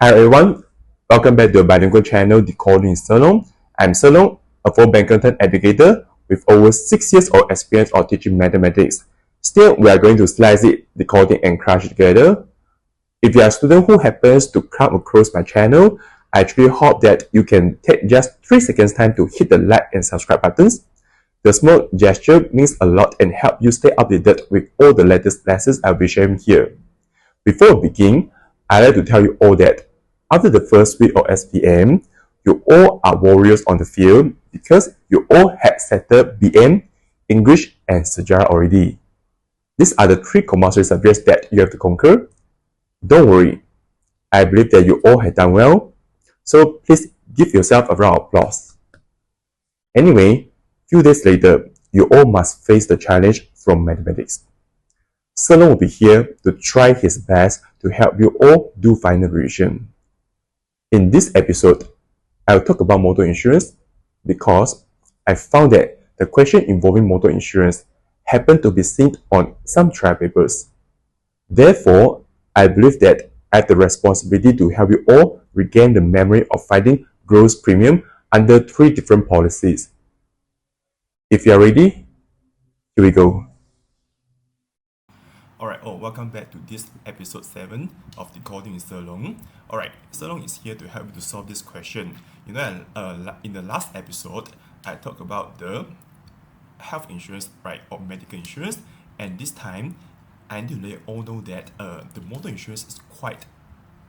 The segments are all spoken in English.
Hi everyone, welcome back to the bilingual channel Decoding Long. I'm Long, a full bank content educator with over 6 years of experience of teaching mathematics. Still, we are going to slice it, decoding and crush it together. If you are a student who happens to come across my channel, I truly hope that you can take just 3 seconds time to hit the like and subscribe buttons. The small gesture means a lot and help you stay updated with all the latest lessons I'll be sharing here. Before we begin, I'd like to tell you all that after the first week of SPM, you all are warriors on the field because you all had settled BM, English, and Sejarah already. These are the 3 compulsory subjects that you have to conquer. Don't worry, I believe that you all have done well, so please give yourself a round of applause. Anyway, few days later, you all must face the challenge from mathematics. Sir will be here to try his best to help you all do final revision. In this episode, I'll talk about motor insurance because I found that the question involving motor insurance happened to be seen on some trial papers. Therefore, I believe that I have the responsibility to help you all regain the memory of finding gross premium under 3 different policies. If you are ready, here we go. Alright, welcome back to this episode 7 of Decoding with Sir Long. Alright, Sir Long is here to help you to solve this question. You know, in the last episode, I talked about the health insurance, right, or medical insurance, and this time, I need to let you all know that the motor insurance is quite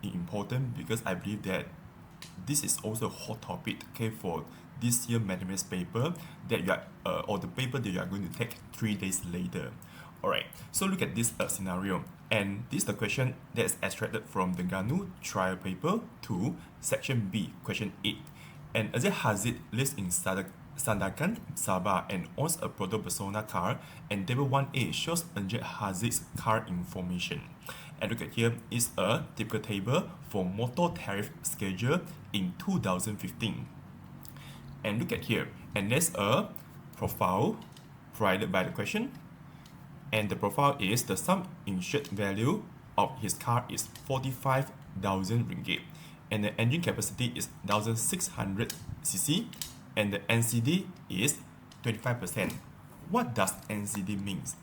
important because I believe that this is also a hot topic, okay, for this year mathematics paper that you are, or the paper that you are going to take 3 days later. Alright, so look at this scenario, and this is the question that's extracted from the GANU trial paper 2, section B, question 8. And Azir Hazid lives in Sandakan, Sabah, and owns a Proto Persona car, and table 1A shows Azir Hazid's car information. And look at here is a typical table for motor tariff schedule in 2015. And look at here, and there's a profile provided by the question. And the profile is the sum insured value of his car is 45,000 ringgit, and the engine capacity is 1,600 cc, and the NCD is 25%. What does NCD means?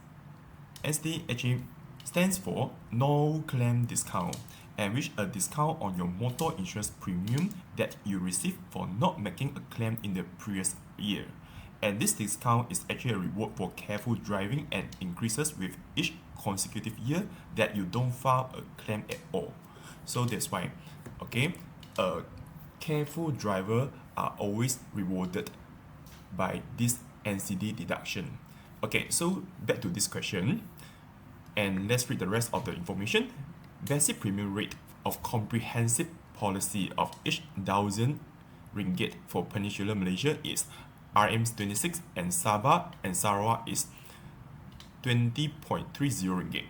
NCD actually stands for no claim discount, and which a discount on your motor insurance premium that you receive for not making a claim in the previous year. And this discount is actually a reward for careful driving and increases with each consecutive year that you don't file a claim at all. So that's why, okay, a careful driver are always rewarded by this NCD deduction. Okay, so back to this question, and let's read the rest of the information. Basic premium rate of comprehensive policy of each 1,000 ringgit for Peninsular Malaysia is RM26, and Sabah and Sarawak is 20.30 ringgit.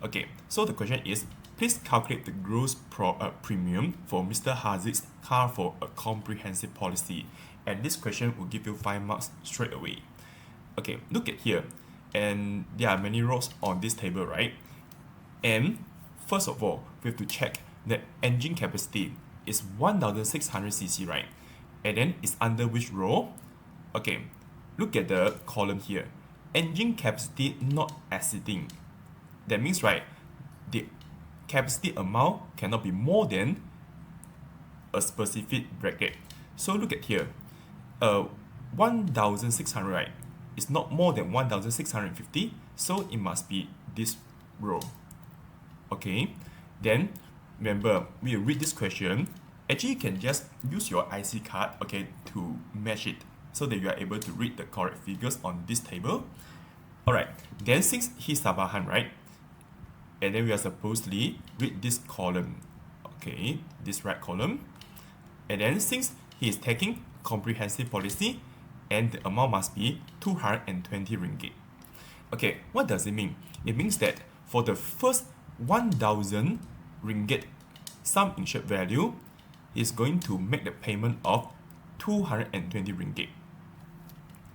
Okay, so the question is, please calculate the gross premium for Mr. Hazid's car for a comprehensive policy. And this question will give you 5 marks straight away. Okay, look at here, and there are many rows on this table, right? And first of all, we have to check the engine capacity is 1,600 cc, right? And then it's under which row? Okay, look at the column here. Engine capacity not exceeding. That means, right, the capacity amount cannot be more than a specific bracket. So look at here. 1,600, right, is not more than 1,650. So it must be this row. Okay, then remember, we read this question. Actually, you can just use your IC card, okay, to match it, so that you are able to read the correct figures on this table. Alright, then since he's Sabahan, right? And then we are supposedly read this column. Okay, this right column. And then since he is taking comprehensive policy, and the amount must be 220 ringgit. Okay, what does it mean? It means that for the first 1,000 ringgit sum insured value, he's going to make the payment of 220 ringgit.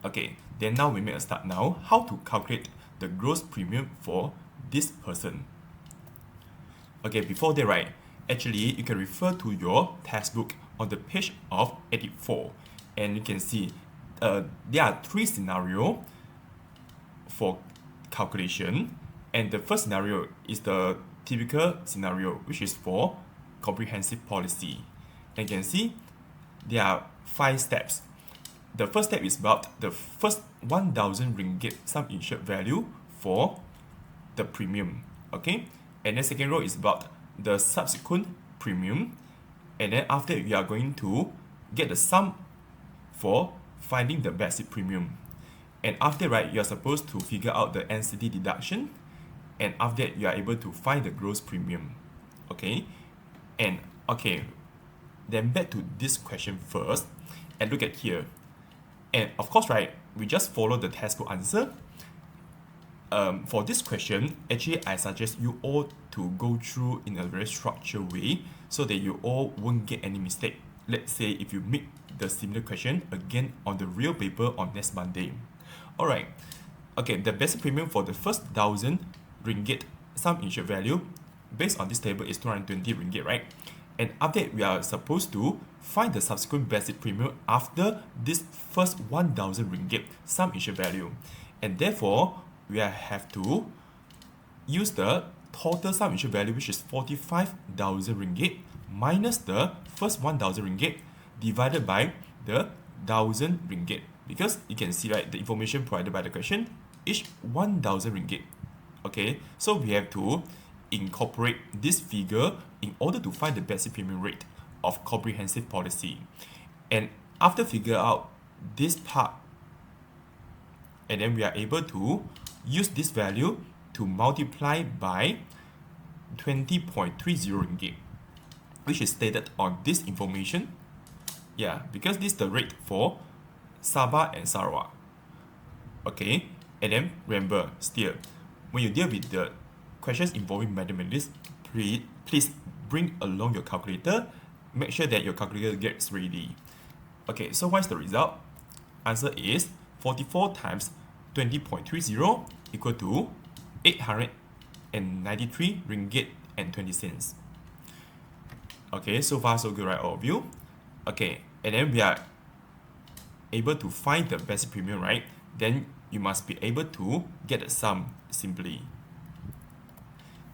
Okay, then now we make a start now. How to calculate the gross premium for this person? Okay, before that, right, actually you can refer to your textbook on the page of 84, and you can see there are 3 scenarios for calculation, and the first scenario is the typical scenario, which is for comprehensive policy. And you can see there are 5 steps. The first step is about the first 1,000 ringgit sum insured value for the premium, okay? And the second row is about the subsequent premium, and then after you are going to get the sum for finding the basic premium. And after, right, you are supposed to figure out the NCD deduction, and after that you are able to find the gross premium, okay? And okay, then back to this question first, and look at here. And of course, right, we just follow the textbook answer. For this question, actually I suggest you all to go through in a very structured way so that you all won't get any mistake. Let's say if you meet the similar question again on the real paper on next Monday. Alright, okay, the basic premium for the first 1,000 ringgit sum insured value based on this table is 220 ringgit, right? And after that, we are supposed to find the subsequent basic premium after this first 1,000 ringgit sum insured value. And therefore, we have to use the total sum insured value, which is 45,000 ringgit minus the first 1,000 ringgit divided by the 1,000 ringgit. Because you can see, right, the information provided by the question, each 1,000 ringgit. Okay, so we have to incorporate this figure in order to find the basic premium rate of comprehensive policy. And after figure out this part, and then we are able to use this value to multiply by 20.30 ringgit, which is stated on this information. Yeah, because this is the rate for Sabah and Sarawak. Okay, and then remember, still, when you deal with the questions involving mathematics, please bring along your calculator. Make sure that your calculator gets ready. Okay, so what's the result? Answer is 44 times 20.30 equal to 893 ringgit and 20 cents. Okay, so far so good, right, all of you? Okay, and then we are able to find the basic premium, right? Then you must be able to get the sum simply.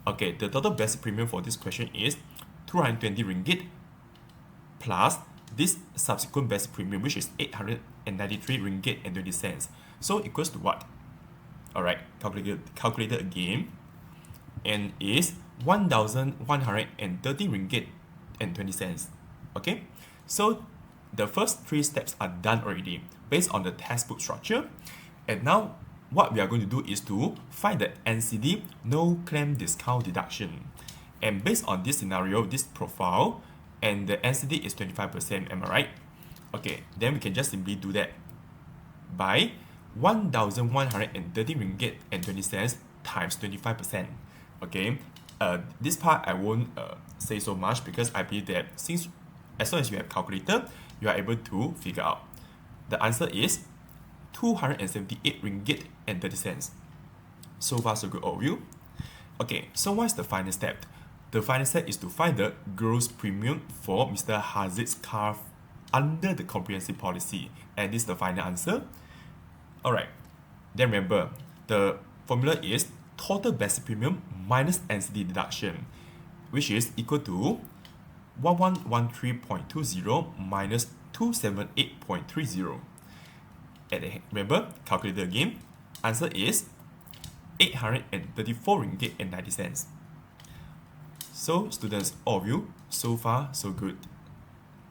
Okay, the total basic premium for this question is 220 ringgit plus this subsequent basic premium, which is 893 ringgit and 20 cents. So equals to what? Alright, calculate it again. And is 1,130 ringgit and 20 cents. Okay, so the first 3 steps are done already based on the textbook structure. And now what we are going to do is to find the NCD, no claim discount deduction. And based on this scenario, this profile, and the NCD is 25%, am I right? Okay, then we can just simply do that by 1,130 ringgit and 20 cents times 25%. Okay, this part I won't say so much because I believe that since as long as you have calculator, you are able to figure out. The answer is 278 ringgit and 30 cents. So far so good, all of you. Okay, so what's the final step? The final step is to find the gross premium for Mr. Hazid's car under the comprehensive policy, and this is the final answer. Alright, then remember, the formula is total basic premium minus NCD deduction, which is equal to 1113.20 minus 278.30. And remember, calculate again. Answer is 834 ringgit and 90 cents. So students, all of you, so far so good.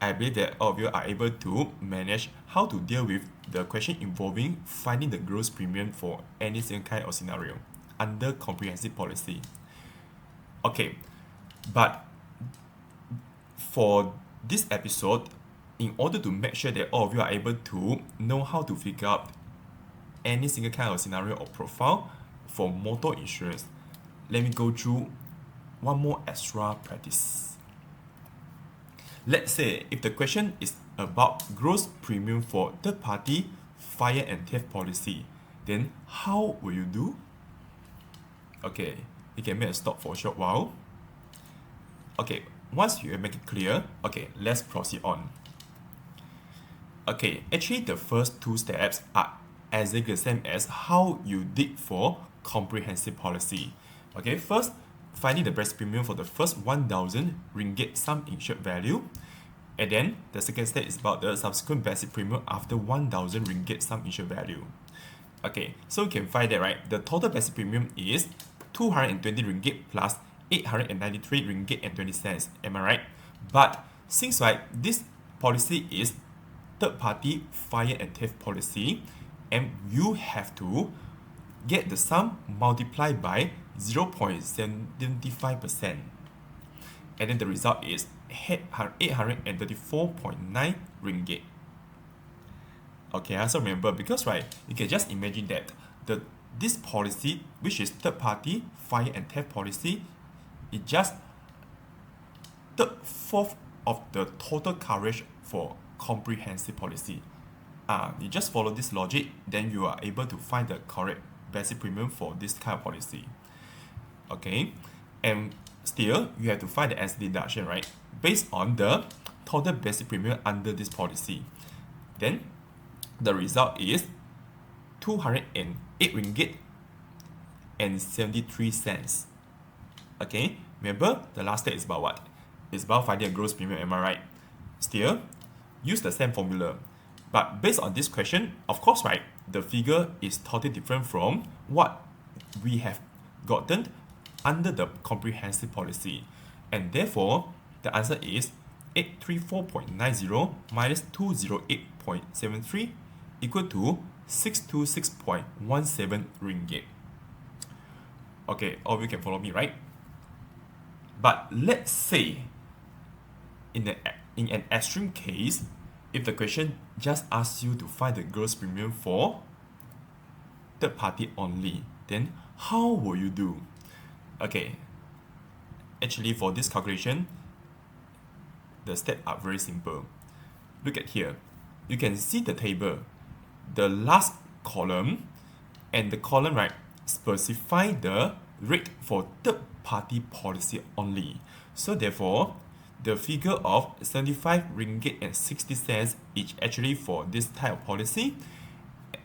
I believe that all of you are able to manage how to deal with the question involving finding the gross premium for any single kind of scenario under comprehensive policy. Okay, but for this episode, in order to make sure that all of you are able to know how to figure out any single kind of scenario or profile for motor insurance, let me go through one more extra practice. Let's say if the question is about gross premium for third-party fire and theft policy, then how will you do? Okay, you can make a stop for a short while. Okay, once you make it clear, okay, let's proceed on. Okay, actually the first two steps are exactly the same as how you did for comprehensive policy. Okay, first, finding the basic premium for the first 1,000 ringgit sum insured value. And then the second step is about the subsequent basic premium after 1,000 ringgit sum insured value. Okay, so you can find that, right? The total basic premium is 220 ringgit plus 893 ringgit and 20 cents. Am I right? But since, right, this policy is third party fire and theft policy, and you have to get the sum multiplied by 0.75%. And then the result is 834.9 ringgit. Okay, so remember, because, right, you can just imagine that this policy, which is third party fire and theft policy, is just fourth of the total coverage for comprehensive policy. You just follow this logic, then you are able to find the correct basic premium for this kind of policy. Okay, and still you have to find the NC deduction, right, based on the total basic premium under this policy. Then the result is 208 ringgit and 73 cents. Okay, remember the last step is about what? It's about finding a gross premium, am I right? Still, use the same formula. But based on this question, of course, right, the figure is totally different from what we have gotten under the comprehensive policy. And therefore, the answer is 834.90 minus 208.73 equal to 626.17 ringgit. Okay, all of you can follow me, right? But let's say in an extreme case, if the question just asks you to find the gross premium for third party only, then how will you do? Okay, actually for this calculation, the steps are very simple. Look at here. You can see the table. The last column and the column, right, specify the rate for third party policy only. So therefore, the figure of 75 ringgit and 60 cents is actually for this type of policy,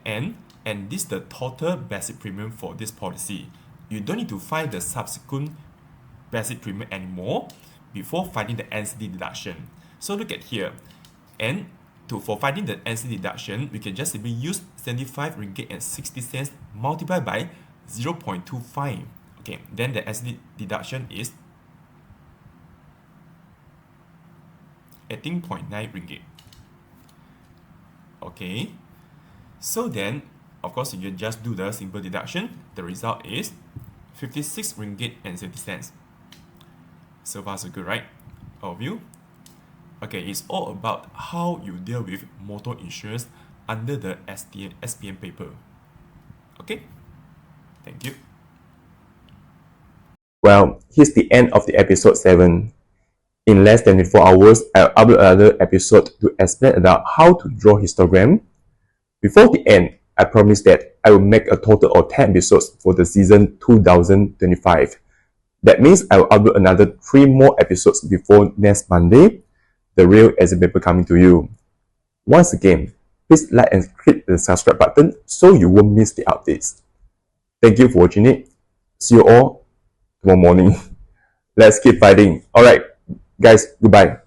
and this is the total basic premium for this policy. You don't need to find the subsequent basic premium anymore before finding the NCD deduction. So look at here, and for finding the NCD deduction, we can just simply use 75 ringgit and 60 cents multiplied by 0.25. Okay, then the NCD deduction is 18.9 ringgit. Okay, so then of course you just do the simple deduction. The result is 56 ringgit and 70 cents. So far so good, right? All of you? Okay, it's all about how you deal with motor insurance under the SPM paper. Okay, thank you. Well, here's the end of the episode 7. In less than 24 hours, I'll upload another episode to explain about how to draw histogram. Before the end, I promise that I will make a total of 10 episodes for the season 2025. That means I will upload another 3 more episodes before next Monday, the real exam paper coming to you. Once again, please like and click the subscribe button so you won't miss the updates. Thank you for watching it. See you all tomorrow morning. Let's keep fighting. Alright, guys, goodbye.